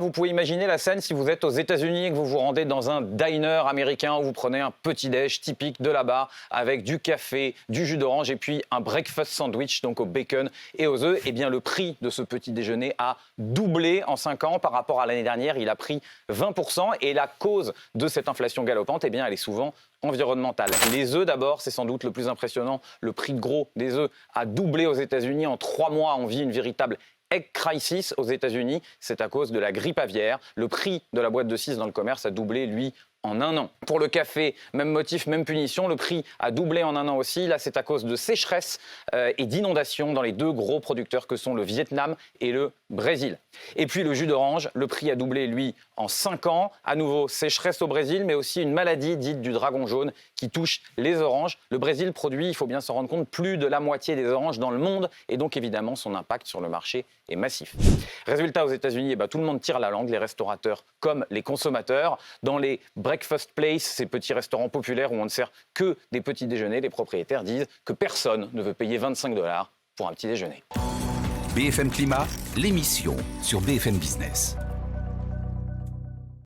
Vous pouvez imaginer la scène si vous êtes aux États-Unis et que vous vous rendez dans un diner américain où vous prenez un petit-déj typique de là-bas avec du café, du jus d'orange et puis un breakfast sandwich donc au bacon et aux œufs. Eh bien, le prix de ce petit déjeuner a doublé en 5 ans par rapport à l'année dernière. Il a pris 20% et la cause de cette inflation galopante, eh bien, elle est souvent environnementale. Les œufs d'abord, c'est sans doute le plus impressionnant. Le prix de gros des œufs a doublé aux États-Unis. En 3 mois, on vit une véritable Egg crisis aux États-Unis, c'est à cause de la grippe aviaire. Le prix de la boîte de 6 dans le commerce a doublé, lui, en 1 an. Pour le café, même motif, même punition, le prix a doublé en 1 an aussi. Là, c'est à cause de sécheresse et d'inondations dans les 2 gros producteurs que sont le Vietnam et le Brésil. Et puis le jus d'orange, le prix a doublé, lui, en 5 ans. À nouveau, sécheresse au Brésil, mais aussi une maladie dite du dragon jaune qui touche les oranges. Le Brésil produit, il faut bien s'en rendre compte, plus de la moitié des oranges dans le monde. Et donc, évidemment, son impact sur le marché est massif. Résultat, aux États-Unis, tout le monde tire la langue, les restaurateurs comme les consommateurs. Dans les breakfast place, ces petits restaurants populaires où on ne sert que des petits déjeuners, les propriétaires disent que personne ne veut payer 25 $ pour un petit déjeuner. BFM Climat, l'émission sur BFM Business.